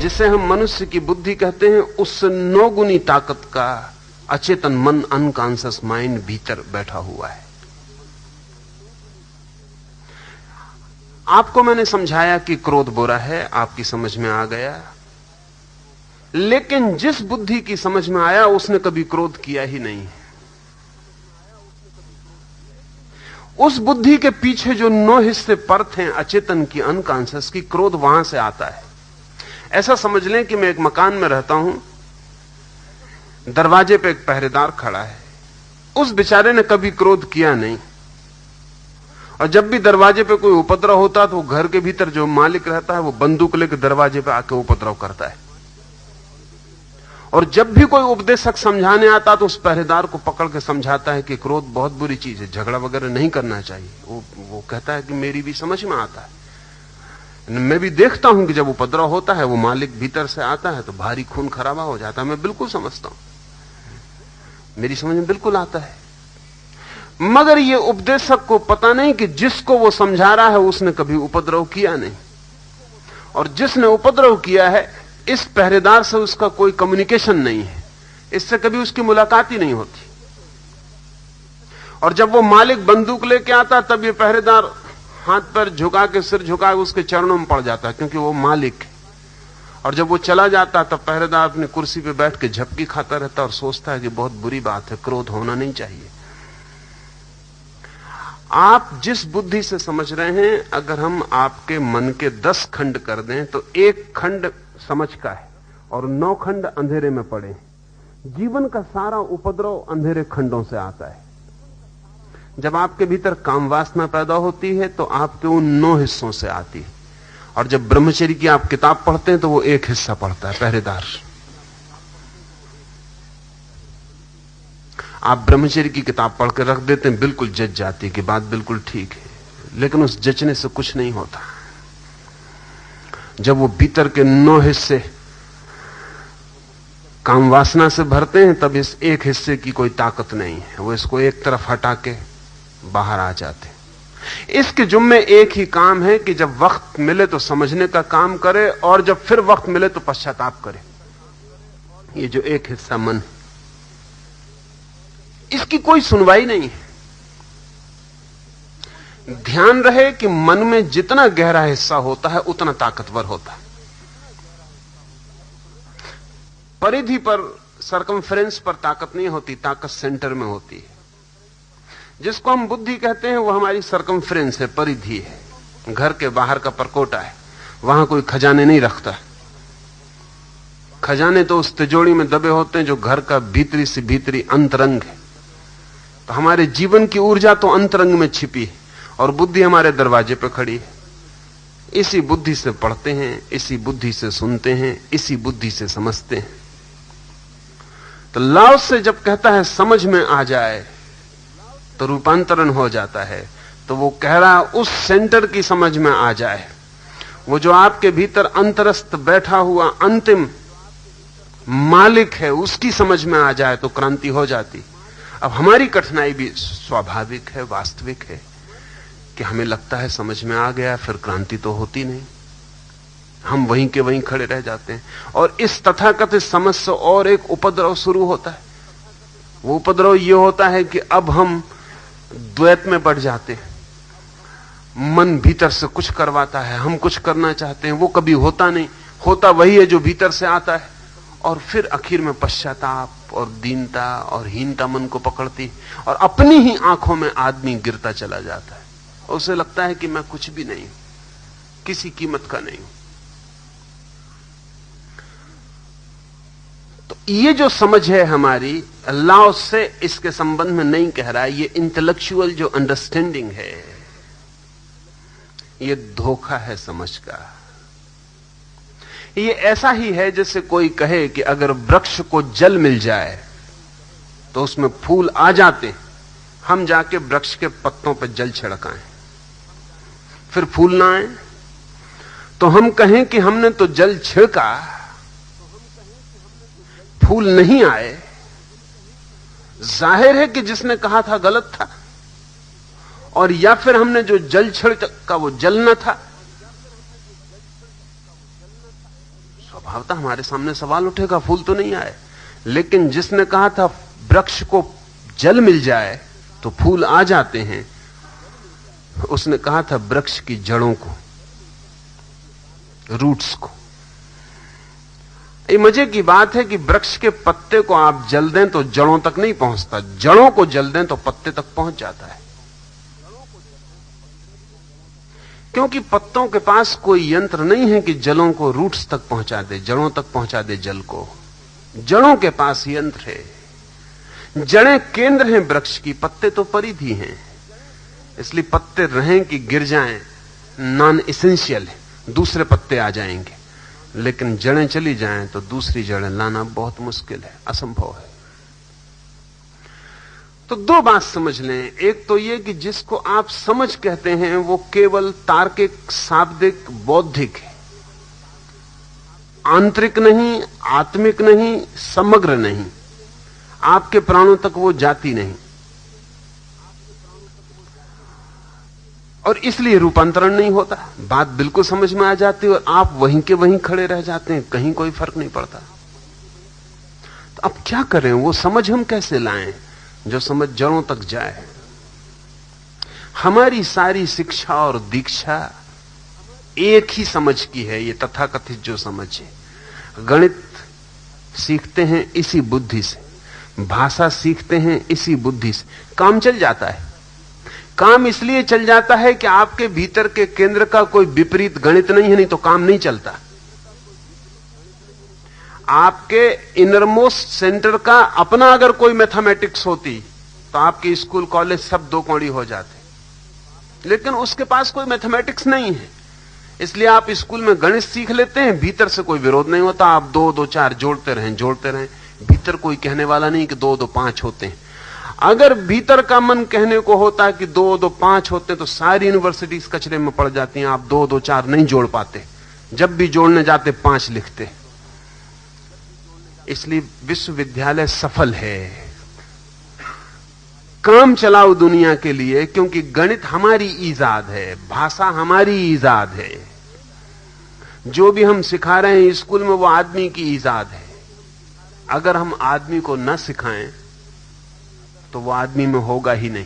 जिसे हम मनुष्य की बुद्धि कहते हैं, उससे 9 गुनी ताकत का अचेतन मन, अनकॉन्शियस माइंड भीतर बैठा हुआ है। आपको मैंने समझाया कि क्रोध बुरा है, आपकी समझ में आ गया। लेकिन जिस बुद्धि की समझ में आया उसने कभी क्रोध किया ही नहीं। उस बुद्धि के पीछे जो 9 हिस्से परत हैं अचेतन की, अनकॉन्शियस की, क्रोध वहां से आता है। ऐसा समझ लें कि मैं एक मकान में रहता हूं, दरवाजे पे एक पहरेदार खड़ा है। उस बेचारे ने कभी क्रोध किया नहीं, और जब भी दरवाजे पे कोई उपद्रव होता तो घर के भीतर जो मालिक रहता है वो बंदूक लेकर दरवाजे पे आके उपद्रव करता है। और जब भी कोई उपदेशक समझाने आता तो उस पहरेदार को पकड़ के समझाता है कि क्रोध बहुत बुरी चीज है, झगड़ा वगैरह नहीं करना चाहिए। वो कहता है कि मेरी भी समझ में आता है, मैं भी देखता हूं कि जब उपद्रव होता है वो मालिक भीतर से आता है तो भारी खून खराबा हो जाता है। मैं बिल्कुल समझता हूं, मेरी समझ में बिल्कुल आता है। मगर ये उपदेशक को पता नहीं कि जिसको वो समझा रहा है उसने कभी उपद्रव किया नहीं, और जिसने उपद्रव किया है इस पहरेदार से उसका कोई कम्युनिकेशन नहीं है, इससे कभी उसकी मुलाकात ही नहीं होती। और जब वो मालिक बंदूक लेके आता तब ये पहरेदार हाथ पर झुका के, सिर झुका के उसके चरणों में पड़ जाता है, क्योंकि वो मालिक है। और जब वो चला जाता तब पहरेदार अपनी कुर्सी पे बैठ के झपकी खाता रहता और सोचता है कि बहुत बुरी बात है, क्रोध होना नहीं चाहिए। आप जिस बुद्धि से समझ रहे हैं, अगर हम आपके मन के 10 खंड कर दें तो 1 खंड समझ का है और 9 खंड अंधेरे में पड़े हैं। जीवन का सारा उपद्रव अंधेरे खंडों से आता है। जब आपके भीतर काम वासना पैदा होती है तो आपके उन 9 हिस्सों से आती है। और जब ब्रह्मचर्य की आप किताब पढ़ते हैं तो वो 1 हिस्सा पढ़ता है, पहरेदार। आप ब्रह्मचर्य की किताब पढ़ के रख देते हैं, बिल्कुल जच जाती है कि बात बिल्कुल ठीक है, लेकिन उस जचने से कुछ नहीं होता। जब वो भीतर के 9 हिस्से काम वासना से भरते हैं तब इस 1 हिस्से की कोई ताकत नहीं है, वो इसको एक तरफ हटा के बाहर आ जाते। इसके जुम्मे एक ही काम है कि जब वक्त मिले तो समझने का काम करे, और जब फिर वक्त मिले तो पश्चाताप करे। ये जो 1 हिस्सा मन है, इसकी कोई सुनवाई नहीं है। ध्यान रहे कि मन में जितना गहरा हिस्सा होता है उतना ताकतवर होता है। परिधि पर, सरकमफ्रेंस पर ताकत नहीं होती, ताकत सेंटर में होती है। जिसको हम बुद्धि कहते हैं वो हमारी सरकमफ्रेंस है, परिधि है, घर के बाहर का परकोटा है। वहां कोई खजाने नहीं रखता। खजाने तो उस तिजोरी में दबे होते हैं जो घर का भीतरी से भीतरी अंतरंग है। तो हमारे जीवन की ऊर्जा तो अंतरंग में छिपी है और बुद्धि हमारे दरवाजे पर खड़ी है। इसी बुद्धि से पढ़ते हैं, इसी बुद्धि से सुनते हैं, इसी बुद्धि से समझते हैं। तो लाओ से जब कहता है समझ में आ जाए तो रूपांतरण हो जाता है, तो वो कह रहा है उस सेंटर की समझ में आ जाए। वो जो आपके भीतर अंतरस्थ बैठा हुआ अंतिम मालिक है उसकी समझ में आ जाए तो क्रांति हो जाती। अब हमारी कठिनाई भी स्वाभाविक है, वास्तविक है कि हमें लगता है समझ में आ गया, फिर क्रांति तो होती नहीं, हम वहीं के वहीं खड़े रह जाते हैं। और इस तथाकथित समझ से और एक उपद्रव शुरू होता है। वो उपद्रव ये होता है कि अब हम द्वैत में बढ़ जाते हैं। मन भीतर से कुछ करवाता है, हम कुछ करना चाहते हैं, वो कभी होता नहीं, होता वही है जो भीतर से आता है। और फिर आखिर में पश्चाताप और दीनता और हीनता मन को पकड़ती, और अपनी ही आंखों में आदमी गिरता चला जाता है। उसे लगता है कि मैं कुछ भी नहीं, किसी कीमत का नहीं हूं। तो ये जो समझ है हमारी, अल्लाह से इसके संबंध में नहीं कह रहा है। ये इंटेलेक्चुअल जो अंडरस्टैंडिंग है, ये धोखा है समझ का। ये ऐसा ही है जैसे कोई कहे कि अगर वृक्ष को जल मिल जाए तो उसमें फूल आ जाते, हम जाके वृक्ष के पत्तों पर जल छिड़काएं, फिर फूल ना आए। तो हम कहें कि हमने तो जल छिड़का, फूल नहीं आए, जाहिर है कि जिसने कहा था गलत था। और या फिर हमने जो जल छिड़का वो जल न था। स्वभावतः हमारे सामने सवाल उठेगा, फूल तो नहीं आए। लेकिन जिसने कहा था वृक्ष को जल मिल जाए तो फूल आ जाते हैं, उसने कहा था वृक्ष की जड़ों को, रूट्स को। ये मजे की बात है कि वृक्ष के पत्ते को आप जल दें तो जड़ों तक नहीं पहुंचता, जड़ों को जल दें तो पत्ते तक पहुंच जाता है। क्योंकि पत्तों के पास कोई यंत्र नहीं है कि जड़ों को रूट्स तक पहुंचा दे, जड़ों तक पहुंचा दे जल को। जड़ों के पास यंत्र है। जड़ें केंद्र हैं वृक्ष की, पत्ते तो परिधि हैं। इसलिए पत्ते रहें कि गिर जाएं नॉन एसेंशियल है, दूसरे पत्ते आ जाएंगे। लेकिन जड़ें चली जाएं तो दूसरी जड़ें लाना बहुत मुश्किल है, असंभव है। तो दो बात समझ लें। एक तो यह कि जिसको आप समझ कहते हैं वो केवल तार्किक, शाब्दिक, बौद्धिक है, आंतरिक नहीं, आत्मिक नहीं, समग्र नहीं। आपके प्राणों तक वो जाती नहीं और इसलिए रूपांतरण नहीं होता। बात बिल्कुल समझ में आ जाती है और आप वहीं के वहीं खड़े रह जाते हैं, कहीं कोई फर्क नहीं पड़ता। तो अब क्या करें? वो समझ हम कैसे लाएं जो समझ जड़ों तक जाए? हमारी सारी शिक्षा और दीक्षा एक ही समझ की है, ये तथाकथित जो समझ है। गणित सीखते हैं इसी बुद्धि से, भाषा सीखते हैं इसी बुद्धि से। काम चल जाता है। काम इसलिए चल जाता है कि आपके भीतर के केंद्र का कोई विपरीत गणित नहीं है, नहीं तो काम नहीं चलता। आपके इनरमोस्ट सेंटर का अपना अगर कोई मैथमेटिक्स होती तो आपके स्कूल कॉलेज सब दो कौड़ी हो जाते। लेकिन उसके पास कोई मैथमेटिक्स नहीं है, इसलिए आप स्कूल में गणित सीख लेते हैं, भीतर से कोई विरोध नहीं होता। आप 2 2 4 जोड़ते रहें, भीतर कोई कहने वाला नहीं कि 2 2 5 होते हैं। अगर भीतर का मन कहने को होता कि 2 2 5 होते तो सारी यूनिवर्सिटीज कचरे में पड़ जाती हैं। आप 2 2 4 नहीं जोड़ पाते, जब भी जोड़ने जाते 5 लिखते। इसलिए विश्वविद्यालय सफल है, काम चलाओ दुनिया के लिए, क्योंकि गणित हमारी ईजाद है, भाषा हमारी ईजाद है। जो भी हम सिखा रहे हैं स्कूल में वो आदमी की ईजाद है। अगर हम आदमी को न सिखाएं तो वो आदमी में होगा ही नहीं।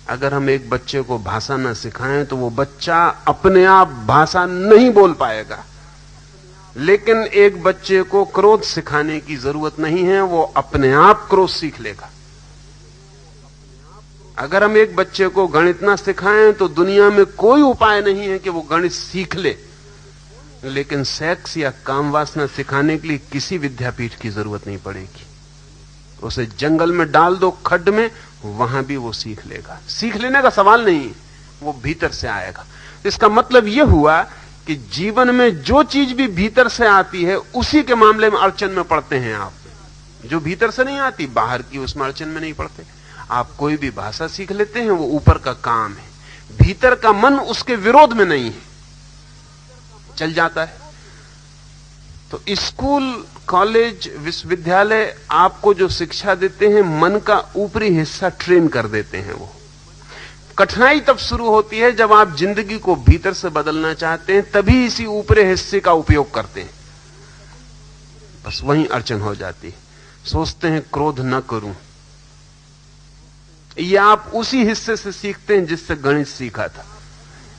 अगर हम एक बच्चे को भाषा न सिखाएं तो वो बच्चा अपने आप भाषा नहीं बोल पाएगा। लेकिन एक बच्चे को क्रोध सिखाने की जरूरत नहीं है, वो अपने आप क्रोध सीख लेगा। अगर हम एक बच्चे को गणित ना सिखाएं तो दुनिया में कोई उपाय नहीं है कि वो गणित सीख ले। लेकिन सेक्स या काम वासना सिखाने के लिए किसी विद्यापीठ की जरूरत नहीं पड़ेगी। उसे जंगल में डाल दो, खड्ड में, वहां भी वो सीख लेगा। सीख लेने का सवाल नहीं, वो भीतर से आएगा। इसका मतलब यह हुआ कि जीवन में जो चीज भी भीतर से आती है उसी के मामले में अड़चन में पड़ते हैं आप। जो भीतर से नहीं आती बाहर की, उसमें अड़चन में नहीं पड़ते। आप कोई भी भाषा सीख लेते हैं, वो ऊपर का काम है, भीतर का मन उसके विरोध में नहीं है, चल जाता है। तो स्कूल, कॉलेज, विश्वविद्यालय आपको जो शिक्षा देते हैं मन का ऊपरी हिस्सा ट्रेन कर देते हैं। वो कठिनाई तब शुरू होती है जब आप जिंदगी को भीतर से बदलना चाहते हैं, तभी इसी ऊपरी हिस्से का उपयोग करते हैं। बस वहीं अड़चन हो जाती है। सोचते हैं क्रोध न करूं, ये आप उसी हिस्से से सीखते हैं जिससे गणित सीखा था।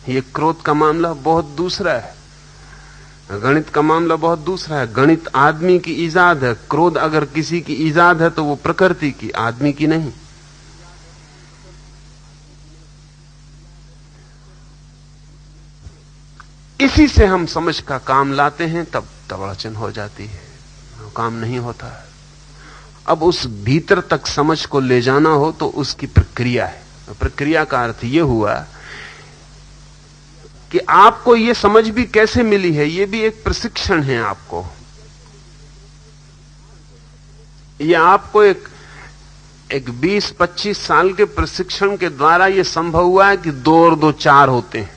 ये क्रोध का मामला बहुत दूसरा है, गणित का मामला बहुत दूसरा है। गणित आदमी की ईजाद है, क्रोध अगर किसी की ईजाद है तो वो प्रकृति की, आदमी की नहीं। इसी से हम समझ का काम लाते हैं, तब अड़चन हो जाती है, काम नहीं होता है। अब उस भीतर तक समझ को ले जाना हो तो उसकी प्रक्रिया है। प्रक्रिया का अर्थ यह हुआ कि आपको यह समझ भी कैसे मिली है, यह भी एक प्रशिक्षण है। आपको यह आपको एक 20-25 साल के प्रशिक्षण के द्वारा यह संभव हुआ है कि 2 और 2 4 होते हैं।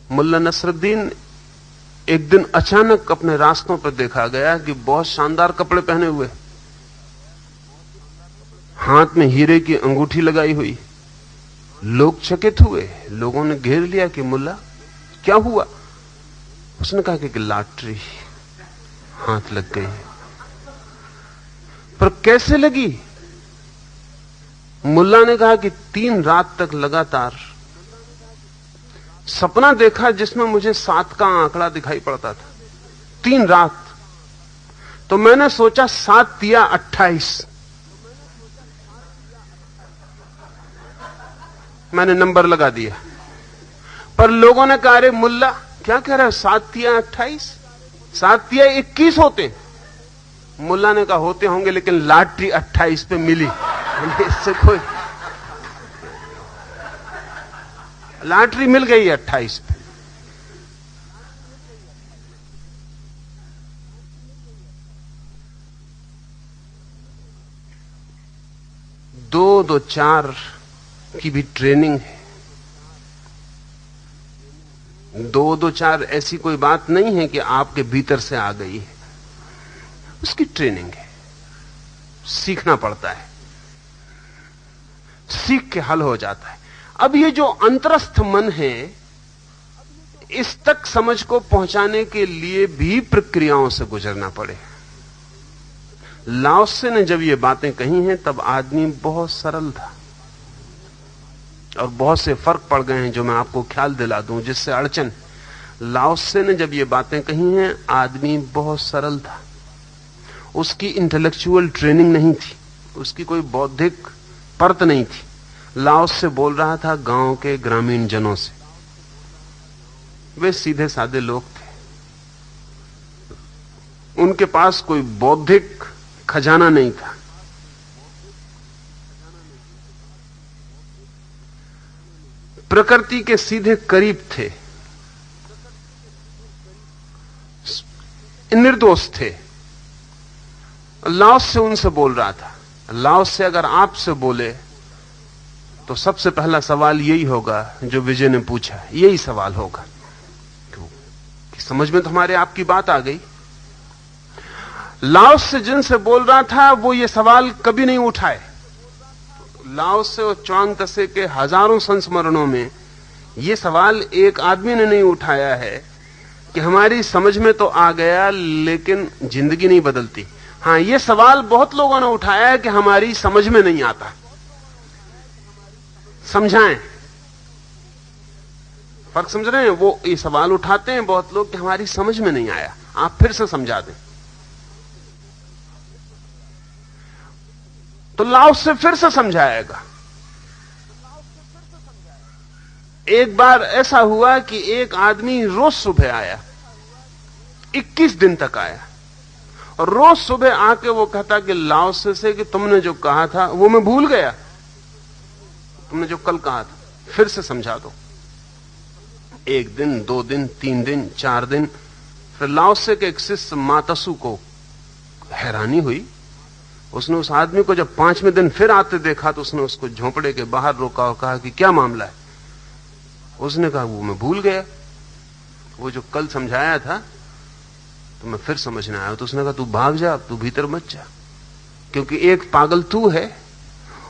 मुल्ला नसरुद्दीन एक दिन अचानक अपने रास्तों पर देखा गया कि बहुत शानदार कपड़े पहने हुए, हाथ में हीरे की अंगूठी लगाई हुई। लोग चकित हुए, लोगों ने घेर लिया कि मुल्ला क्या हुआ? उसने कहा कि लॉटरी हाथ लग गई। पर कैसे लगी? मुल्ला ने कहा कि 3 रात तक लगातार सपना देखा जिसमें मुझे 7 का आंकड़ा दिखाई पड़ता था। 3 रात। तो मैंने सोचा 7 या 28। मैंने नंबर लगा दिया। पर लोगों ने कहा, अरे मुल्ला क्या कह रहे हो, 7 या 28? 7 या 21 होते। मुल्ला ने कहा होते होंगे, लेकिन लॉटरी 28 पे मिली। इससे कोई लॉटरी मिल गई 28 पे। दो 4 की भी ट्रेनिंग है। 2 4 ऐसी कोई बात नहीं है कि आपके भीतर से आ गई है, उसकी ट्रेनिंग है। सीखना पड़ता है, सीख के हल हो जाता है। अब ये जो अंतरस्थ मन है, इस तक समझ को पहुंचाने के लिए भी प्रक्रियाओं से गुजरना पड़े। लाओ त्से ने जब ये बातें कही हैं तब आदमी बहुत सरल था, और बहुत से फर्क पड़ गए हैं जो मैं आपको ख्याल दिला दूं जिससे अड़चन। लाओ त्से ने जब ये बातें कही हैं, आदमी बहुत सरल था। उसकी इंटेलेक्चुअल ट्रेनिंग नहीं थी, उसकी कोई बौद्धिक परत नहीं थी। लाओ त्से बोल रहा था गांव के ग्रामीण जनों से। वे सीधे साधे लोग थे, उनके पास कोई बौद्धिक खजाना नहीं था। प्रकृति के सीधे करीब थे, निर्दोष थे। लाओ त्से उनसे बोल रहा था। लाओ त्से अगर आपसे बोले तो सबसे पहला सवाल यही होगा जो विजय ने पूछा, यही सवाल होगा कि समझ में तो हमारे आपकी बात आ गई। लाओ त्से जिनसे बोल रहा था वो ये सवाल कभी नहीं उठाए। लाओ त्से और च्वांग त्से के हजारों संस्मरणों में ये सवाल एक आदमी ने नहीं उठाया है कि हमारी समझ में तो आ गया लेकिन जिंदगी नहीं बदलती। हां, ये सवाल बहुत लोगों ने उठाया है कि हमारी समझ में नहीं आता, समझाएं। फर्क समझ रहे हैं? वो ये सवाल उठाते हैं बहुत लोग कि हमारी समझ में नहीं आया, आप फिर से समझा दें। तो लाओ त्से फिर से समझाएगा। एक बार ऐसा हुआ कि एक आदमी रोज सुबह आया, 21 दिन तक आया, और रोज सुबह आके वो कहता कि लाओ त्से से कि तुमने जो कहा था वो मैं भूल गया, तुमने जो कल कहा था फिर से समझा दो। 1 दिन, 2 दिन, 3 दिन, 4 दिन। फिर लाओ त्से के एक शिष्य मातसु को हैरानी हुई। उसने उस आदमी को जब 5वें दिन फिर आते देखा तो उसने उसको झोंपड़े के बाहर रोका और कहा कि क्या मामला है? उसने कहा वो मैं भूल गया, वो जो कल समझाया था तो मैं फिर समझने आया। तो उसने कहा तू भाग जा, तू भीतर मत जा, क्योंकि एक पागल तू है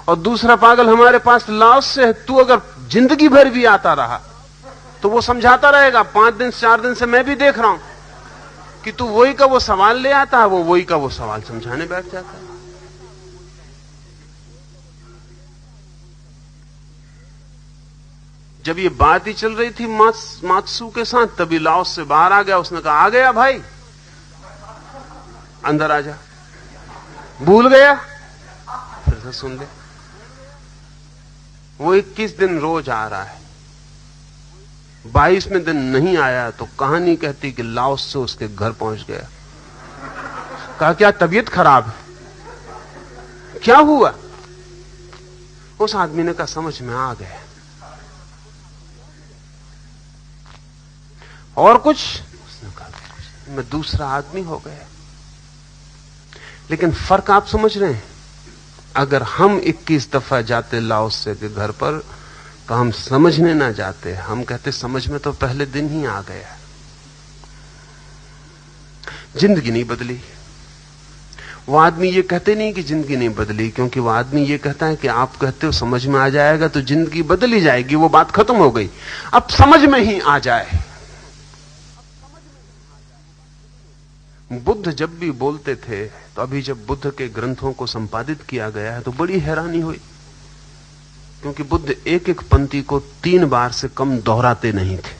और दूसरा पागल हमारे पास लाओ त्से है। तू अगर जिंदगी भर भी आता रहा तो वो समझाता रहेगा। 5 दिन 4 दिन से मैं भी देख रहा हूं कि तू वही का वो सवाल ले आता है, वो वही का वो सवाल समझाने बैठ जाता है। जब ये बात ही चल रही थी मात्सु के साथ, तभी लाओ त्से बाहर आ गया। उसने कहा आ गया भाई, अंदर आ जा। भूल गया? फिर से सुन ले। वो 21 दिन रोज आ रहा है, 22वें दिन नहीं आया तो कहानी कहती कि लाओ त्से उसके घर पहुंच गया। कहा क्या तबीयत खराब है? क्या हुआ? उस आदमी ने कहा समझ में आ गया। और कुछ? उसने कहा मैं दूसरा आदमी हो गया। लेकिन फर्क आप समझ रहे हैं? अगर हम 21 दफा जाते लाओ त्से के घर पर तो हम समझने ना जाते, हम कहते समझ में तो पहले दिन ही आ गया। जिंदगी नहीं बदली। वो आदमी ये कहते नहीं कि जिंदगी नहीं बदली, क्योंकि वो आदमी ये कहता है कि आप कहते हो समझ में आ जाएगा तो जिंदगी बदल ही जाएगी, वो बात खत्म हो गई। अब समझ में ही आ जाए बुद्ध जब भी बोलते थे, तो अभी जब बुद्ध के ग्रंथों को संपादित किया गया है तो बड़ी हैरानी हुई, क्योंकि बुद्ध एक एक पंक्ति को 3 बार से कम दोहराते नहीं थे।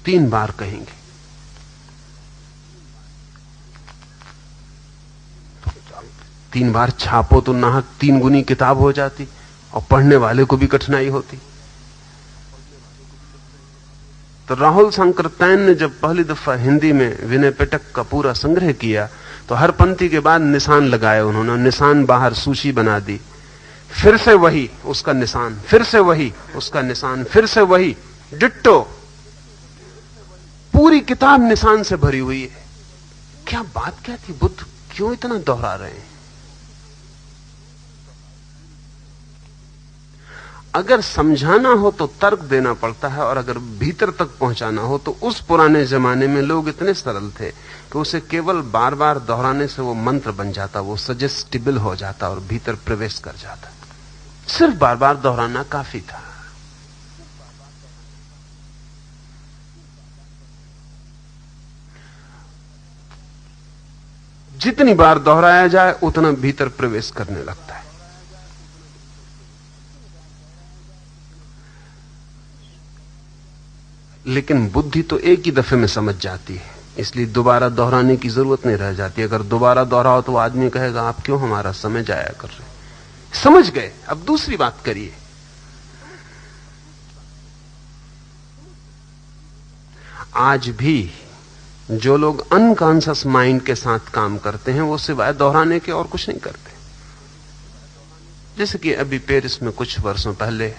3 बार कहेंगे। 3 बार छापो तो नाहक 3 गुनी किताब हो जाती और पढ़ने वाले को भी कठिनाई होती। तो राहुल सांकृत्यायन ने जब पहली दफा हिंदी में विनय पिटक का पूरा संग्रह किया, तो हर पंक्ति के बाद निशान लगाए उन्होंने। निशान बाहर सूची बना दी, फिर से वही उसका निशान, फिर से वही उसका निशान, फिर से वही डिट्टो। पूरी किताब निशान से भरी हुई है। क्या बात क्या थी? बुद्ध क्यों इतना दोहरा रहे हैं? अगर समझाना हो तो तर्क देना पड़ता है, और अगर भीतर तक पहुंचाना हो तो उस पुराने जमाने में लोग इतने सरल थे कि उसे केवल बार बार दोहराने से वो मंत्र बन जाता, वो सजेस्टिबल हो जाता और भीतर प्रवेश कर जाता। सिर्फ बार बार दोहराना काफी था। जितनी बार दोहराया जाए उतना भीतर प्रवेश करने लगता है। लेकिन बुद्धि तो एक ही दफे में समझ जाती है, इसलिए दोबारा दोहराने की जरूरत नहीं रह जाती। अगर दोबारा दोहराओ तो आदमी कहेगा आप क्यों हमारा समय जाया कर रहे हैं? समझ गए, अब दूसरी बात करिए। आज भी जो लोग अनकॉन्शियस माइंड के साथ काम करते हैं वो सिवाय दोहराने के और कुछ नहीं करते। जैसे कि अभी पेरिस में कुछ वर्षों पहले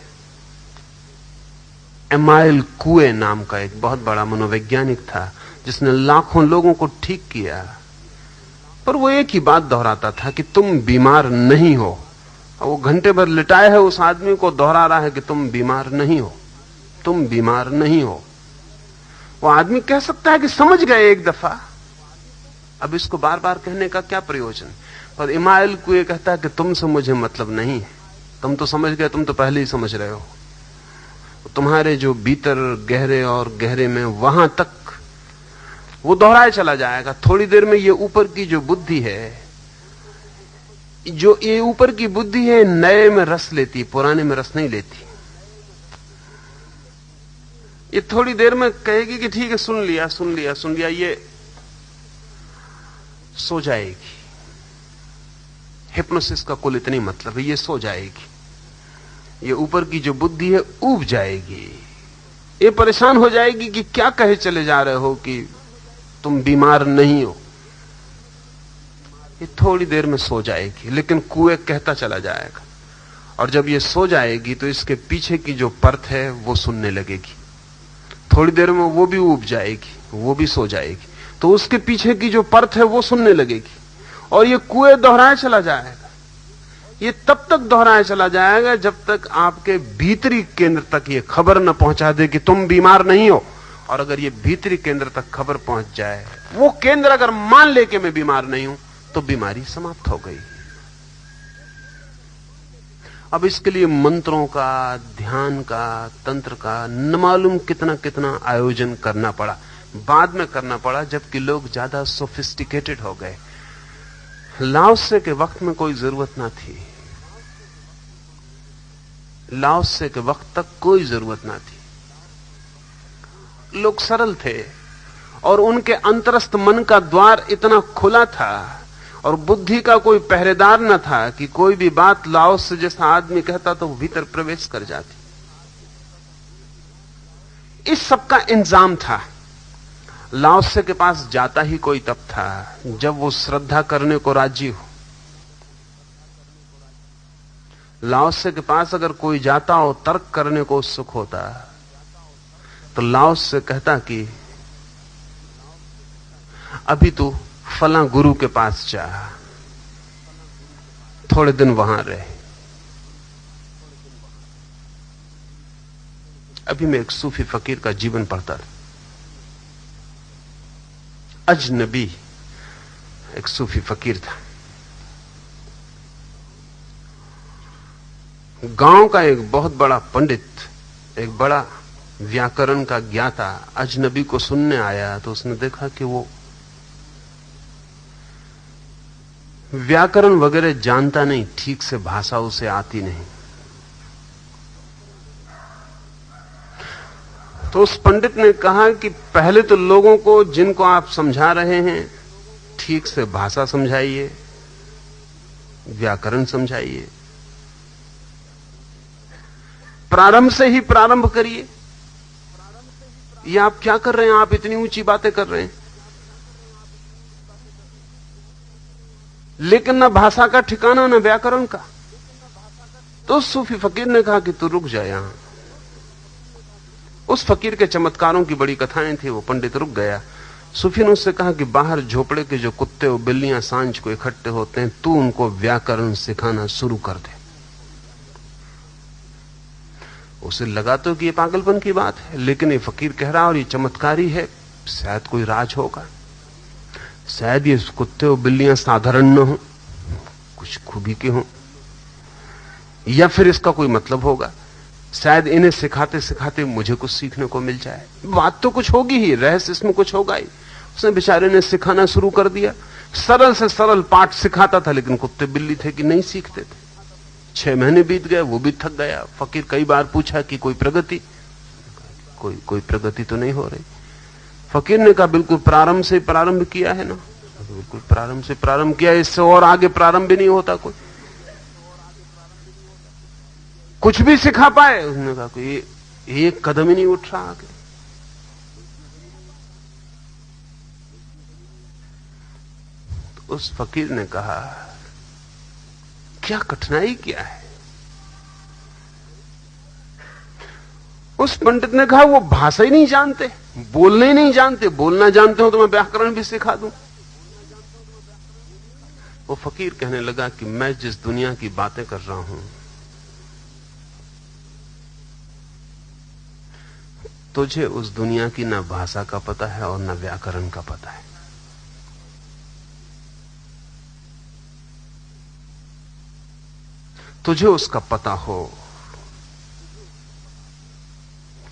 एमाइल कुए नाम का एक बहुत बड़ा मनोवैज्ञानिक था, जिसने लाखों लोगों को ठीक किया, पर वो एक ही बात दोहराता था कि तुम बीमार नहीं हो। वो घंटे भर लिटाए है उस आदमी को दोहरा रहा है कि तुम बीमार नहीं हो, तुम बीमार नहीं हो। वो आदमी कह सकता है कि समझ गए एक दफा, अब इसको बार बार कहने का क्या प्रयोजन? पर इमाइल कुए कहता है कि तुमसे मुझे मतलब नहीं है, तुम तो समझ गए, तुम तो पहले ही समझ रहे हो। तुम्हारे जो भीतर गहरे और गहरे में, वहां तक वो दोहराया चला जाएगा। थोड़ी देर में ये ऊपर की जो बुद्धि है, जो ये ऊपर की बुद्धि है, नए में रस लेती, पुराने में रस नहीं लेती। ये थोड़ी देर में कहेगी कि ठीक है, सुन लिया सुन लिया सुन लिया, ये सो जाएगी। हिप्नोसिस का कुल इतनी मतलब है, ये सो जाएगी। ये ऊपर की जो बुद्धि है ऊब जाएगी, ये परेशान हो जाएगी कि क्या कहे चले जा रहे हो कि तुम बीमार नहीं हो। ये थोड़ी देर में सो जाएगी, लेकिन कुएं कहता चला जाएगा। और जब ये सो जाएगी तो इसके पीछे की जो परत है वो सुनने लगेगी। थोड़ी देर में वो भी ऊब जाएगी, वो भी सो जाएगी, तो उसके पीछे की जो परत है वो सुनने लगेगी। और ये कुएं दोहराया चला जाएगा। ये तब तक दोहराया चला जाएगा जब तक आपके भीतरी केंद्र तक ये खबर न पहुंचा दे कि तुम बीमार नहीं हो। और अगर ये भीतरी केंद्र तक खबर पहुंच जाए, वो केंद्र अगर मान ले कि मैं बीमार नहीं हूं, तो बीमारी समाप्त हो गई। अब इसके लिए मंत्रों का, ध्यान का, तंत्र का न मालूम कितना कितना आयोजन करना पड़ा। बाद में करना पड़ा जबकि लोग ज्यादा सोफिस्टिकेटेड हो गए। लाओसे के वक्त में कोई जरूरत ना थी। लाओसे के वक्त तक कोई जरूरत ना थी। लोग सरल थे और उनके अंतरस्थ मन का द्वार इतना खुला था और बुद्धि का कोई पहरेदार न था कि कोई भी बात लाओस जैसा आदमी कहता तो भीतर प्रवेश कर जाती। इस सब का इंतजाम था। लाओसे के पास जाता ही कोई तब था जब वो श्रद्धा करने को राजी हो। लाओसे के पास अगर कोई जाता हो तर्क करने को उत्सुक होता, तो लाओसे कहता कि अभी तू फला गुरु के पास जा, थोड़े दिन वहां रहे। अभी मैं एक सूफी फकीर का जीवन पढ़ता था। अजनबी एक सूफी फकीर था। गांव का एक बहुत बड़ा पंडित, एक बड़ा व्याकरण का ज्ञाता अजनबी को सुनने आया तो उसने देखा कि वो व्याकरण वगैरह जानता नहीं, ठीक से भाषा उसे आती नहीं। तो उस पंडित ने कहा कि पहले तो लोगों को जिनको आप समझा रहे हैं ठीक से भाषा समझाइए, व्याकरण समझाइए, प्रारंभ से ही प्रारंभ करिए। ये आप क्या कर रहे हैं? आप इतनी ऊंची बातें कर रहे हैं, लेकिन ना भाषा का ठिकाना ना व्याकरण का। तो उस सूफी फकीर ने कहा कि तू रुक जा यहां। उस फकीर के चमत्कारों की बड़ी कथाएं थी। वो पंडित रुक गया। सूफी ने उससे कहा कि बाहर झोपड़े के जो कुत्ते और बिल्लियां सांझ को इकट्ठे होते हैं, तू उनको व्याकरण सिखाना शुरू कर दे। उसे लगा तो कि ये पागलपन की बात है, लेकिन ये फकीर कह रहा और ये चमत्कारी है, शायद कोई राज होगा, शायद ये कुत्ते और बिल्लियां साधारण न हो, कुछ खूबी के हों, या फिर इसका कोई मतलब होगा। शायद इन्हें सिखाते सिखाते मुझे कुछ सीखने को मिल जाए। बात तो कुछ होगी ही, रहस्य इसमें कुछ होगा ही। उसने बेचारे ने सिखाना शुरू कर दिया। सरल से सरल पाठ सिखाता था, लेकिन कुत्ते बिल्ली थे कि नहीं सीखते थे। 6 महीने बीत गए, वो भी थक गया। फकीर कई बार पूछा कि कोई प्रगति, कोई प्रगति तो नहीं हो रही। फकीर ने कहा बिल्कुल प्रारंभ से प्रारंभ किया है ना, बिल्कुल प्रारंभ से प्रारंभ किया, इससे और आगे प्रारंभ भी नहीं होता। कोई कुछ भी सिखा पाए? उसने कहा कोई एक कदम ही नहीं उठ रहा आगे। तो उस फकीर ने कहा क्या कठिनाई क्या है? उस पंडित ने कहा वो भाषा ही नहीं जानते, बोलने ही नहीं जानते। बोलना जानते हो तो मैं व्याकरण भी सिखा दूं। वो फकीर कहने लगा कि मैं जिस दुनिया की बातें कर रहा हूं, तुझे उस दुनिया की ना भाषा का पता है और ना व्याकरण का पता है। तुझे उसका पता हो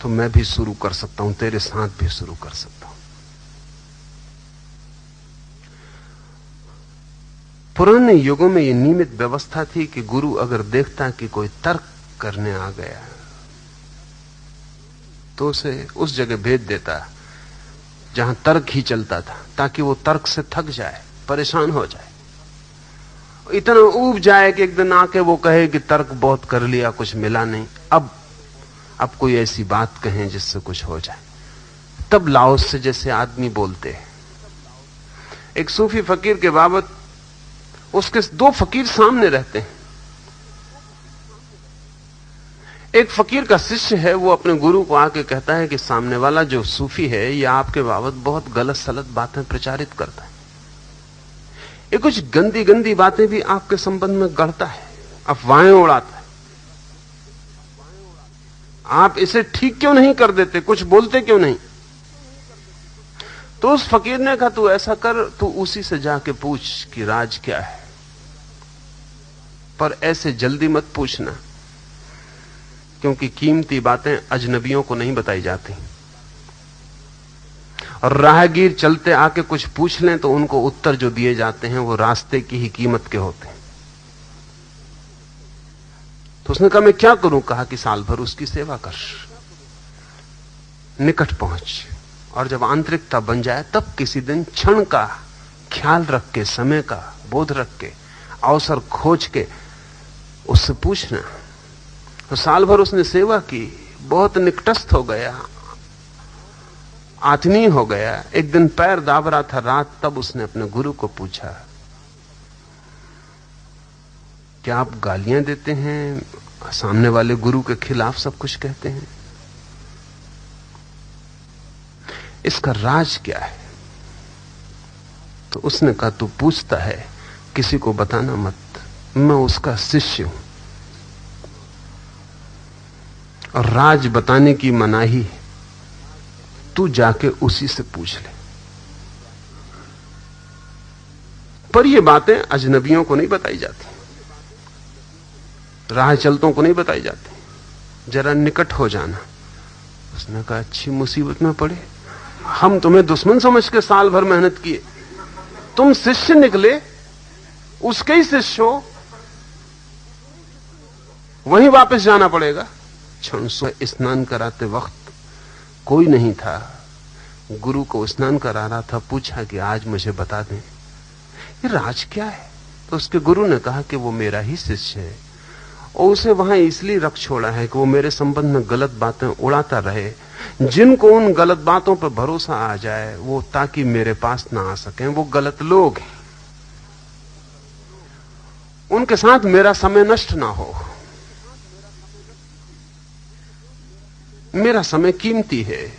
तो मैं भी शुरू कर सकता हूं, तेरे साथ भी शुरू कर सकता हूं। पुराने युगों में यह नियमित व्यवस्था थी कि गुरु अगर देखता कि कोई तर्क करने आ गया तो उसे उस जगह भेज देता जहां तर्क ही चलता था, ताकि वो तर्क से थक जाए, परेशान हो जाए, इतना ऊब जाए कि एक दिन आके वो कहे कि तर्क बहुत कर लिया, कुछ मिला नहीं, अब कोई ऐसी बात कहें जिससे कुछ हो जाए। तब लाओस से जैसे आदमी बोलते हैं। एक सूफी फकीर के बाबत उसके 2 फकीर सामने रहते हैं। एक फकीर का शिष्य है, वो अपने गुरु को आके कहता है कि सामने वाला जो सूफी है ये आपके बाबत बहुत गलत सलत बातें प्रचारित करता है, ये कुछ गंदी गंदी बातें भी आपके संबंध में गढ़ता है, अफवाहें उड़ाता है। आप इसे ठीक क्यों नहीं कर देते, कुछ बोलते क्यों नहीं? तो उस फकीर ने कहा तू ऐसा कर, तू उसी से जाके पूछ कि राज क्या है, पर ऐसे जल्दी मत पूछना, क्योंकि कीमती बातें अजनबियों को नहीं बताई जाती। और राहगीर चलते आके कुछ पूछ लें तो उनको उत्तर जो दिए जाते हैं वो रास्ते की ही कीमत के होते हैं। तो उसने कहा मैं क्या करूं? कहा कि साल भर उसकी सेवा कर, निकट पहुंच, और जब आंतरिकता बन जाए तब किसी दिन क्षण का ख्याल रख के, समय का बोध रख के, अवसर खोज के उससे पूछना। तो साल भर उसने सेवा की, बहुत निकटस्थ हो गया, आत्मीय हो गया। एक दिन पैर दाब रहा था रात, तब उसने अपने गुरु को पूछा क्या आप गालियां देते हैं, सामने वाले गुरु के खिलाफ सब कुछ कहते हैं, इसका राज क्या है? तो उसने कहा तू पूछता है, किसी को बताना मत, मैं उसका शिष्य हूं और राज बताने की मनाही है, तू जाके उसी से पूछ ले। पर ये बातें अजनबियों को नहीं बताई जाती, राह चलतों को नहीं बताई जाती। जरा निकट हो जाना, उसने कहा अच्छी मुसीबत में पड़े, हम तुम्हें दुश्मन समझ के साल भर मेहनत किए, तुम शिष्य निकले, उसके ही शिष्य हो, वहीं वापस जाना पड़ेगा। क्षण स्नान कराते वक्त कोई नहीं था, गुरु को स्नान करा रहा था। पूछा कि आज मुझे बता दें ये राज क्या है। तो उसके गुरु ने कहा कि वो मेरा ही शिष्य है और उसे वहां इसलिए रख छोड़ा है कि वो मेरे संबंध में गलत बातें उड़ाता रहे। जिनको उन गलत बातों पर भरोसा आ जाए वो ताकि मेरे पास ना आ सकें, वो गलत लोग हैं, उनके साथ मेरा समय नष्ट ना हो। मेरा समय कीमती है,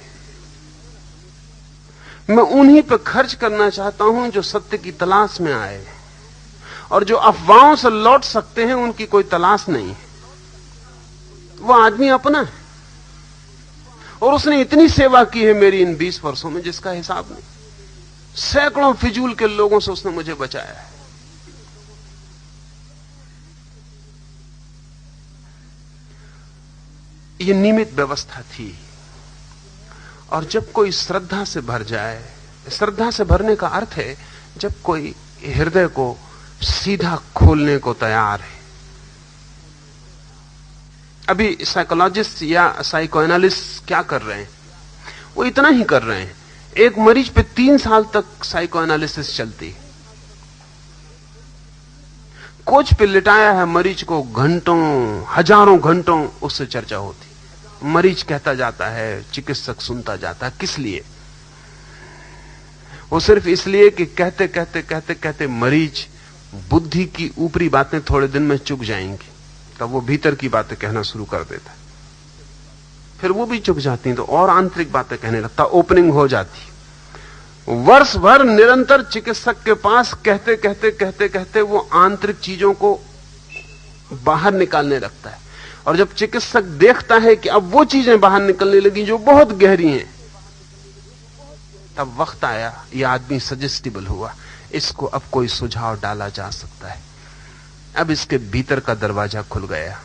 मैं उन्हीं पर खर्च करना चाहता हूं जो सत्य की तलाश में आए, और जो अफवाहों से लौट सकते हैं उनकी कोई तलाश नहीं है। वो आदमी अपना है और उसने इतनी सेवा की है मेरी इन 20 वर्षों में जिसका हिसाब नहीं। सैकड़ों फिजूल के लोगों से उसने मुझे बचाया है। ये नियमित व्यवस्था थी। और जब कोई श्रद्धा से भर जाए, श्रद्धा से भरने का अर्थ है जब कोई हृदय को सीधा खोलने को तैयार है। अभी साइकोलॉजिस्ट या साइकोएनालिस्ट क्या कर रहे हैं? वो इतना ही कर रहे हैं, एक मरीज पे 3 साल तक साइकोएनालिसिस चलती, कोच पे लिटाया है मरीज को, घंटों हजारों घंटों उससे चर्चा होती, मरीज कहता जाता है, चिकित्सक सुनता जाता है। किस लिए? वो सिर्फ इसलिए कि कहते कहते कहते कहते मरीज बुद्धि की ऊपरी बातें थोड़े दिन में चुक जाएंगी, तब वो भीतर की बातें कहना शुरू कर देता है। फिर वो भी चुक जाती तो और आंतरिक बातें कहने लगता, ओपनिंग हो जाती। वर्ष भर निरंतर चिकित्सक के पास कहते कहते कहते कहते वो आंतरिक चीजों को बाहर निकालने लगता है। और जब चिकित्सक देखता है कि अब वो चीजें बाहर निकलने लगी जो बहुत गहरी हैं, तब वक्त आया, ये आदमी सजेस्टिबल हुआ, इसको अब कोई सुझाव डाला जा सकता है। अब इसके भीतर का दरवाजा खुल गया,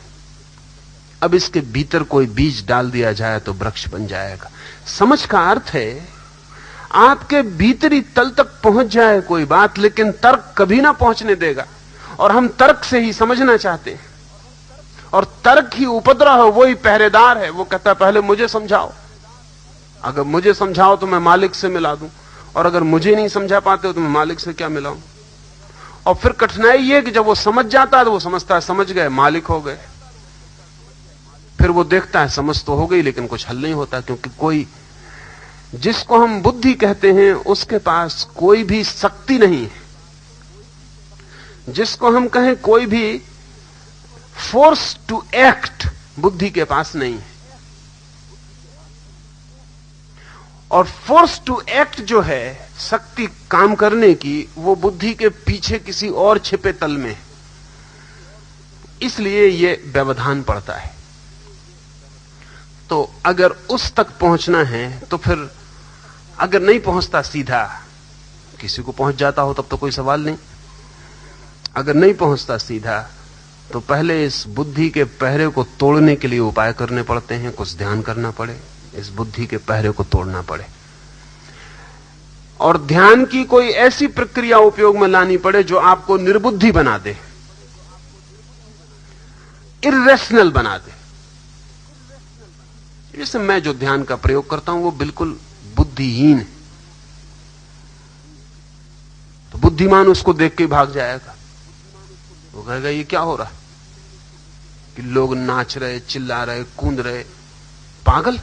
अब इसके भीतर कोई बीज डाल दिया जाए तो वृक्ष बन जाएगा। समझ का अर्थ है आपके भीतरी तल तक पहुंच जाए कोई बात, लेकिन तर्क कभी ना पहुंचने देगा। और हम तर्क से ही समझना चाहते हैं, और तर्क ही उपद्रव है, वही पहरेदार है। वो कहता है पहले मुझे समझाओ, अगर मुझे समझाओ तो मैं मालिक से मिला दूं, और अगर मुझे नहीं समझा पाते हो तो मैं मालिक से क्या मिलाऊं। और फिर कठिनाई ये कि जब वो समझ जाता है तो वो समझता है समझ गए, मालिक हो गए। फिर वो देखता है समझ तो हो गई लेकिन कुछ हल नहीं होता, क्योंकि कोई जिसको हम बुद्धि कहते हैं उसके पास कोई भी शक्ति नहीं है। जिसको हम कहें कोई भी फोर्स टू एक्ट बुद्धि के पास नहीं है। और फोर्स टू एक्ट जो है, शक्ति काम करने की, वो बुद्धि के पीछे किसी और छिपे तल में, इसलिए ये व्यवधान पड़ता है। तो अगर उस तक पहुंचना है तो फिर अगर नहीं पहुंचता सीधा, किसी को पहुंच जाता हो तब तो कोई सवाल नहीं, अगर नहीं पहुंचता सीधा तो पहले इस बुद्धि के पहरे को तोड़ने के लिए उपाय करने पड़ते हैं, कुछ ध्यान करना पड़े, इस बुद्धि के पहरे को तोड़ना पड़े। और ध्यान की कोई ऐसी प्रक्रिया उपयोग में लानी पड़े जो आपको निर्बुद्धि बना दे, इर्रेशनल बना दे। जैसे मैं जो ध्यान का प्रयोग करता हूं वो बिल्कुल बुद्धिहीन है, तो बुद्धिमान उसको देख के भाग जाएगा। वो कहेगा ये क्या हो रहा है कि लोग नाच रहे, चिल्ला रहे, कूद रहे, पागल।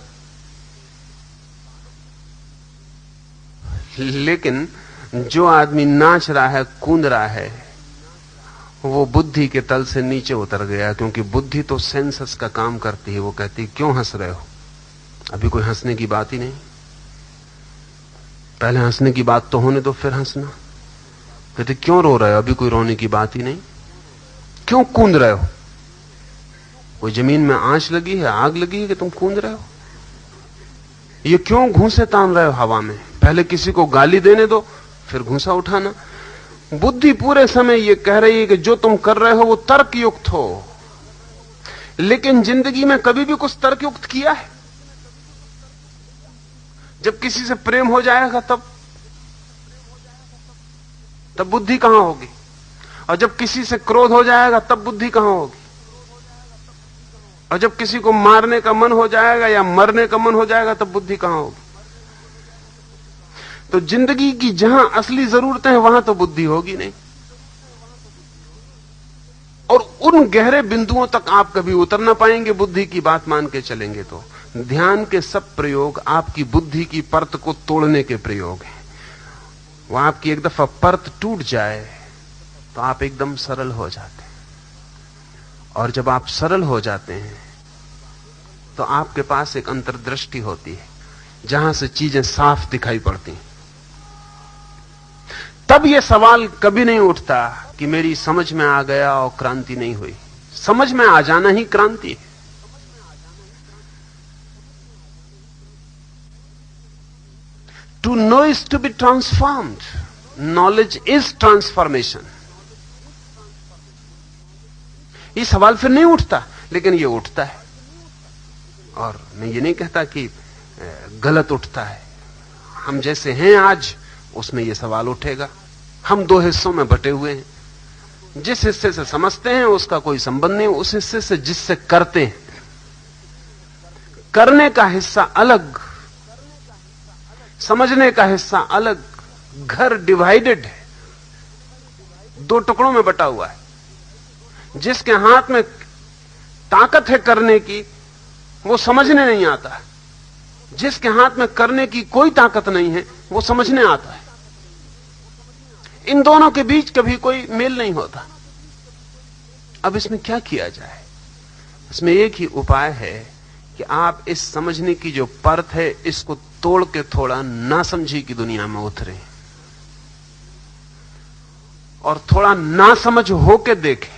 लेकिन जो आदमी नाच रहा है, कूद रहा है, वो बुद्धि के तल से नीचे उतर गया, क्योंकि बुद्धि तो सेंसस का काम करती है। वो कहती है क्यों हंस रहे हो, अभी कोई हंसने की बात ही नहीं, पहले हंसने की बात तो होने दो फिर हंसना। कहते क्यों रो रहे हो, अभी कोई रोने की बात ही नहीं, क्यों कूद रहे हो, कोई जमीन में आंच लगी है, आग लगी है कि तुम कूद रहे हो, ये क्यों घूंसे तान रहे हो हवा में, पहले किसी को गाली देने दो फिर घूंसा उठाना। बुद्धि पूरे समय ये कह रही है कि जो तुम कर रहे हो वो तर्कयुक्त हो, लेकिन जिंदगी में कभी भी कुछ तर्कयुक्त किया है? जब किसी से प्रेम हो जाएगा तब बुद्धि कहां होगी? और जब किसी से क्रोध हो जाएगा तब बुद्धि कहां होगी? और जब किसी को मारने का मन हो जाएगा या मरने का मन हो जाएगा तब बुद्धि कहां होगी? तो जिंदगी की जहां असली जरूरतें हैं वहां तो बुद्धि होगी नहीं। और उन गहरे बिंदुओं तक आप कभी उतर ना पाएंगे बुद्धि की बात मान के चलेंगे तो। ध्यान के सब प्रयोग आपकी बुद्धि की परत को तोड़ने के प्रयोग हैं। वह आपकी एक दफा परत टूट जाए तो आप एकदम सरल हो जाते हैं। और जब आप सरल हो जाते हैं तो आपके पास एक अंतर्दृष्टि होती है जहां से चीजें साफ दिखाई पड़ती हैं। तब यह सवाल कभी नहीं उठता कि मेरी समझ में आ गया और क्रांति नहीं हुई। समझ में आ जाना ही क्रांति है। To know is to be transformed. Knowledge is transformation. ये सवाल फिर नहीं उठता, लेकिन ये उठता है। और मैं ये नहीं कहता कि गलत उठता है। हम जैसे हैं आज उसमें ये सवाल उठेगा। हम दो हिस्सों में बटे हुए हैं। जिस हिस्से से समझते हैं उसका कोई संबंध नहीं, उस हिस्से से जिससे करते हैं। करने का हिस्सा अलग, समझने का हिस्सा अलग। घर डिवाइडेड है, दो टुकड़ों में बटा हुआ है। जिसके हाथ में ताकत है करने की, वो समझने नहीं आता। जिसके हाथ में करने की कोई ताकत नहीं है, वो समझने आता है। इन दोनों के बीच कभी कोई मेल नहीं होता। अब इसमें क्या किया जाए? इसमें एक ही उपाय है कि आप इस समझने की जो परत है इसको तोड़ के थोड़ा नासमझी की दुनिया में उतरे और थोड़ा नासमझ होके देखें।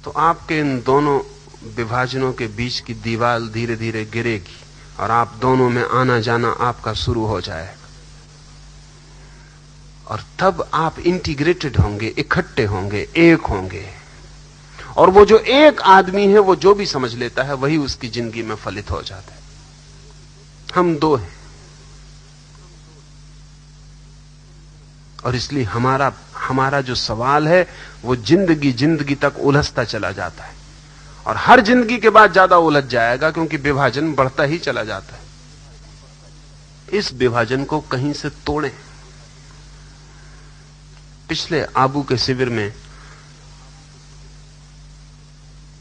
तो आपके इन दोनों विभाजनों के बीच की दीवार धीरे धीरे गिरेगी और आप दोनों में आना जाना आपका शुरू हो जाएगा। और तब आप इंटीग्रेटेड होंगे, इकट्ठे होंगे, एक होंगे। और वो जो एक आदमी है, वो जो भी समझ लेता है वही उसकी जिंदगी में फलित हो जाता है। हम दो हैं और इसलिए हमारा जो सवाल है वो जिंदगी तक उलझता चला जाता है। और हर जिंदगी के बाद ज्यादा उलझ जाएगा, क्योंकि विभाजन बढ़ता ही चला जाता है। इस विभाजन को कहीं से तोड़ें। पिछले आबू के शिविर में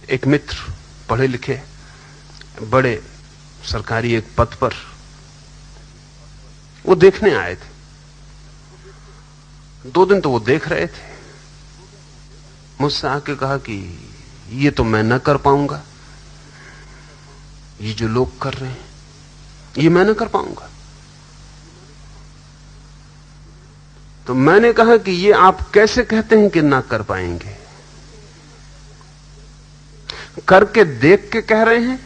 एक मित्र, पढ़े लिखे, बड़े सरकारी एक पद पर, वो देखने आए थे। 2 दिन तो वो देख रहे थे। मुझसे आके कहा कि ये तो मैं न कर पाऊंगा, ये जो लोग कर रहे हैं ये मैं न कर पाऊंगा। तो मैंने कहा कि ये आप कैसे कहते हैं कि ना कर पाएंगे? करके देख के कह रहे हैं,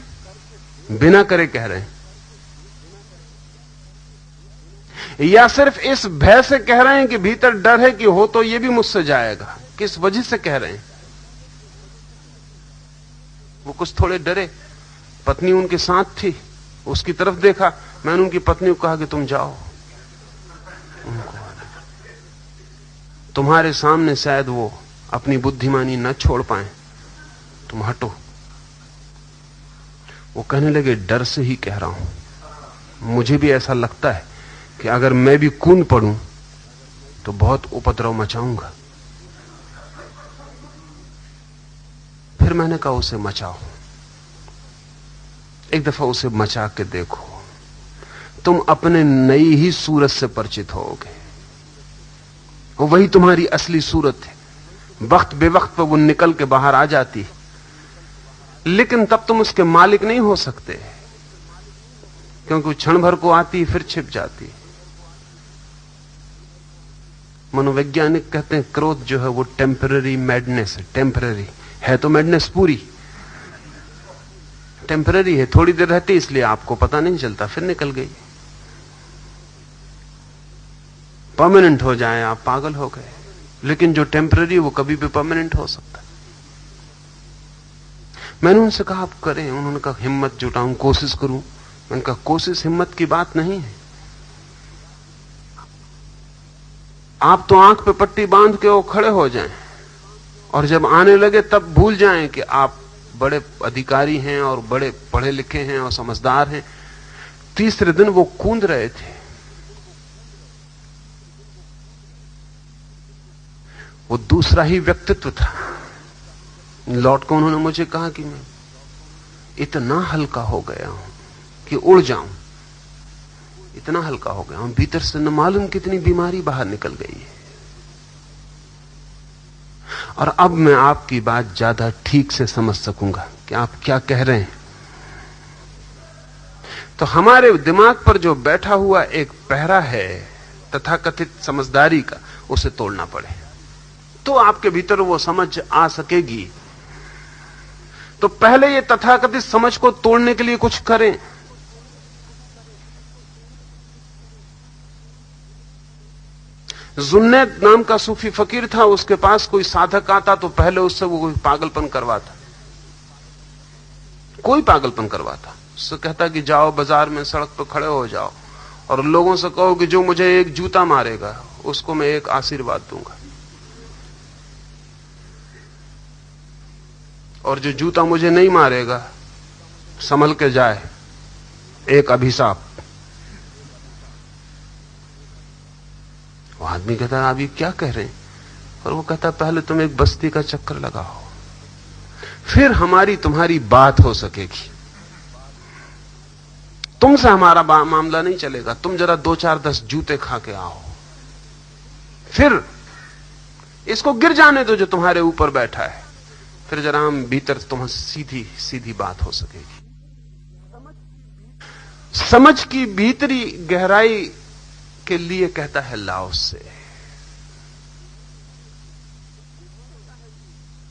बिना करे कह रहे हैं, या सिर्फ इस भय से कह रहे हैं कि भीतर डर है कि हो तो ये भी मुझसे जाएगा? किस वजह से कह रहे हैं? वो कुछ थोड़े डरे। पत्नी उनके साथ थी, उसकी तरफ देखा। मैंने उनकी पत्नी को कहा कि तुम जाओ, उनको तुम्हारे सामने शायद वो अपनी बुद्धिमानी न छोड़ पाए, तुम हटो। वो कहने लगे, डर से ही कह रहा हूं। मुझे भी ऐसा लगता है कि अगर मैं भी कूद पड़ूं तो बहुत उपद्रव मचाऊंगा। फिर मैंने कहा, उसे मचाओ, एक दफा उसे मचा के देखो, तुम अपने नई ही सूरत से परिचित होगे। वही तुम्हारी असली सूरत है। वक्त बेवक्त पर वो निकल के बाहर आ जाती, लेकिन तब तुम उसके मालिक नहीं हो सकते, क्योंकि वो क्षण भर को आती फिर छिप जाती। मनोवैज्ञानिक कहते हैं क्रोध जो है वो टेम्पररी मैडनेस है। टेम्पररी है तो मैडनेस पूरी टेम्पररी है, थोड़ी देर रहती इसलिए आपको पता नहीं चलता, फिर निकल गई। परमानेंट हो जाए आप पागल हो गए, लेकिन जो टेम्पररी वो कभी भी परमानेंट हो सकता है। मैंने उनसे कहा आप करें। उन्होंने कहा हिम्मत जुटाऊं, कोशिश करूं। मैंने कहा कोशिश हिम्मत की बात नहीं है। आप तो आंख पे पट्टी बांध के वो खड़े हो जाएं और जब आने लगे तब भूल जाएं कि आप बड़े अधिकारी हैं और बड़े पढ़े लिखे हैं और समझदार हैं। तीसरे दिन वो कूद रहे थे। वो दूसरा ही व्यक्तित्व था। लौट कर उन्होंने मुझे कहा कि मैं इतना हल्का हो गया हूं कि उड़ जाऊं, इतना हल्का हो गया हूं, भीतर से न मालूम कितनी बीमारी बाहर निकल गई है। और अब मैं आपकी बात ज्यादा ठीक से समझ सकूंगा कि आप क्या कह रहे हैं। तो हमारे दिमाग पर जो बैठा हुआ एक पहरा है तथाकथित समझदारी का, उसे तोड़ना पड़े तो आपके भीतर वो समझ आ सकेगी। तो पहले ये तथाकथित समझ को तोड़ने के लिए कुछ करें। जुन्नैद नाम का सूफी फकीर था, उसके पास कोई साधक आता तो पहले उससे वो कोई पागलपन करवाता, कोई पागलपन करवाता। उससे कहता कि जाओ बाजार में सड़क पर खड़े हो जाओ और लोगों से कहो कि जो मुझे एक जूता मारेगा उसको मैं एक आशीर्वाद दूंगा, और जो जूता मुझे नहीं मारेगा संभल के जाए, एक अभिशाप। वो आदमी कहता आप ये क्या कह रहे हैं? और वो कहता पहले तुम एक बस्ती का चक्कर लगाओ, फिर हमारी तुम्हारी बात हो सकेगी। तुमसे हमारा मामला नहीं चलेगा, तुम जरा 2-4-10 जूते खा के आओ, फिर इसको गिर जाने दो जो तुम्हारे ऊपर बैठा है, फिर जरा हम भीतर तुम्हारी सीधी सीधी बात हो सकेगी। समझ की भीतरी गहराई के लिए कहता है लाओस से।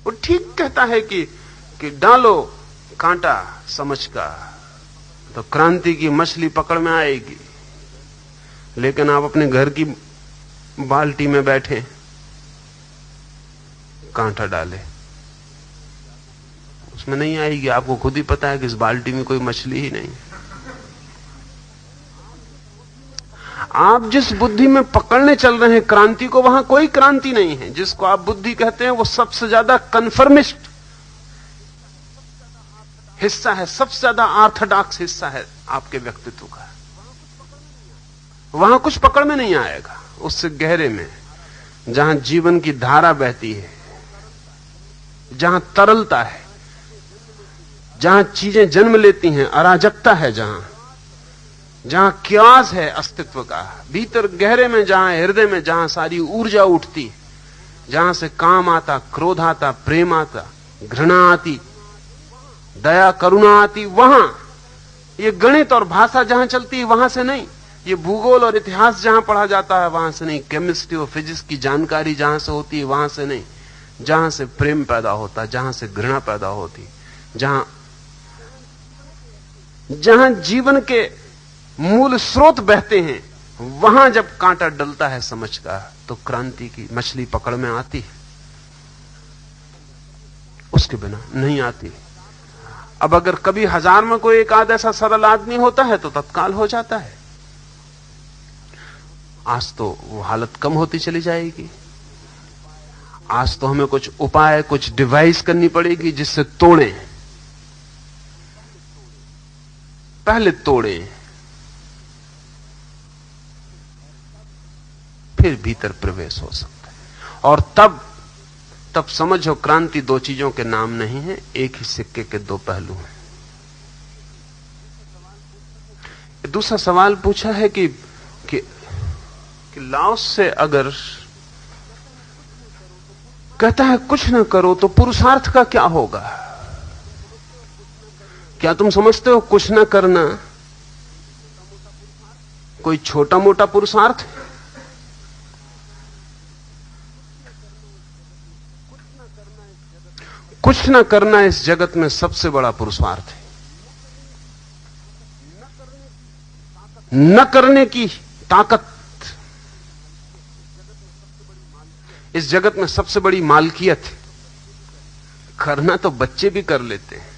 वो ठीक कहता है कि डालो कांटा समझ का तो क्रांति की मछली पकड़ में आएगी। लेकिन आप अपने घर की बाल्टी में बैठे कांटा डाले, उसमें नहीं आएगी। आपको खुद ही पता है कि इस बाल्टी में कोई मछली ही नहीं। आप जिस बुद्धि में पकड़ने चल रहे हैं क्रांति को, वहां कोई क्रांति नहीं है। जिसको आप बुद्धि कहते हैं वो सबसे ज्यादा कन्फर्मिस्ट हिस्सा है, सबसे ज्यादा ऑर्थोडॉक्स हिस्सा है आपके व्यक्तित्व का। वहां कुछ पकड़ में नहीं आएगा। उससे गहरे में जहां जीवन की धारा बहती है, जहां तरलता है, जहां चीजें जन्म लेती हैं, अराजकता है, जहां क्यास है अस्तित्व का, भीतर गहरे में जहां हृदय में जहां सारी ऊर्जा उठती, जहां से काम आता, क्रोध आता, प्रेम आता, घृणा आती, दया करुणा आती, वहां ये गणित और भाषा जहां चलती है वहां से नहीं, ये भूगोल और इतिहास जहां पढ़ा जाता है वहां से नहीं, केमिस्ट्री और फिजिक्स की जानकारी जहां से होती है वहां से नहीं, जहां से प्रेम पैदा होता, जहां से घृणा पैदा होती, जहां जीवन के मूल स्रोत बहते हैं, वहां जब कांटा डलता है समझ का, तो क्रांति की मछली पकड़ में आती है, उसके बिना नहीं आती। अब अगर कभी 1000 में कोई एक आध ऐसा सरल आदमी होता है तो तत्काल हो जाता है। आज तो वो हालत कम होती चली जाएगी। आज तो हमें कुछ उपाय, कुछ डिवाइस करनी पड़ेगी जिससे तोड़ें। पहले तोड़ें, फिर भीतर प्रवेश हो सकता है। और तब समझो क्रांति दो चीजों के नाम नहीं है, एक ही सिक्के के दो पहलू हैं। दूसरा सवाल पूछा है कि लाओस से अगर कहता है कुछ ना करो तो पुरुषार्थ का क्या होगा? क्या तुम समझते हो कुछ ना करना कोई छोटा मोटा पुरुषार्थ है? कुछ ना करना इस जगत में सबसे बड़ा पुरुषार्थ है। न करने की ताकत इस जगत में सबसे बड़ी मालकियत है। करना तो बच्चे भी कर लेते हैं,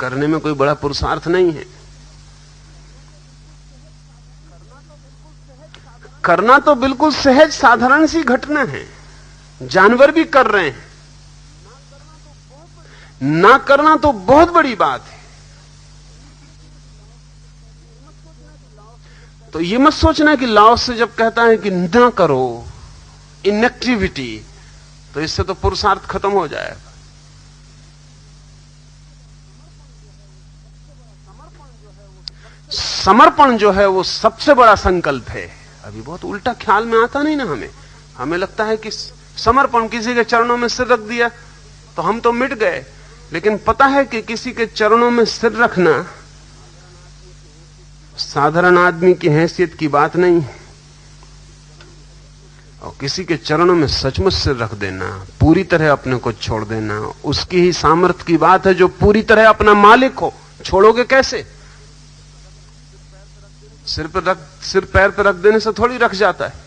करने में कोई बड़ा पुरुषार्थ नहीं है। करना तो बिल्कुल सहज साधारण सी घटना है, जानवर भी कर रहे हैं। ना करना तो बहुत बड़ी बात है। तो ये मत सोचना कि लाओस से जब कहता है कि ना करो, इनएक्टिविटी, तो इससे तो पुरुषार्थ खत्म हो जाएगा। समर्पण जो है वो सबसे बड़ा संकल्प है। अभी बहुत उल्टा ख्याल में आता नहीं ना हमें लगता है कि समर्पण, किसी के चरणों में सिर रख दिया तो हम तो मिट गए। लेकिन पता है कि किसी के चरणों में सिर रखना साधारण आदमी की हैसियत की बात नहीं है। और किसी के चरणों में सचमुच सिर रख देना, पूरी तरह अपने को छोड़ देना, उसकी ही सामर्थ्य की बात है जो पूरी तरह अपना मालिक हो। छोड़ोगे कैसे? सिर पैर पर रख देने से थोड़ी रख जाता है।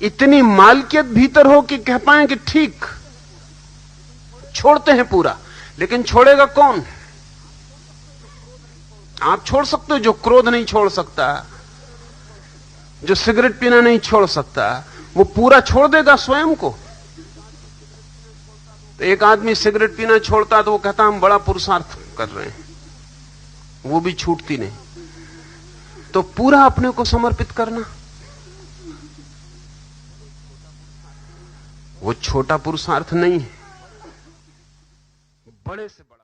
इतनी मालकियत भीतर हो कि कह पाए कि ठीक, छोड़ते हैं पूरा। लेकिन छोड़ेगा कौन? आप छोड़ सकते हो, जो क्रोध नहीं छोड़ सकता, जो सिगरेट पीना नहीं छोड़ सकता, वो पूरा छोड़ देगा स्वयं को। तो एक आदमी सिगरेट पीना छोड़ता तो वो कहता हम बड़ा पुरुषार्थ कर रहे हैं, वो भी छूटती नहीं। तो पूरा अपने को समर्पित करना वो छोटा पुरुषार्थ नहीं है, बड़े से बड़ा।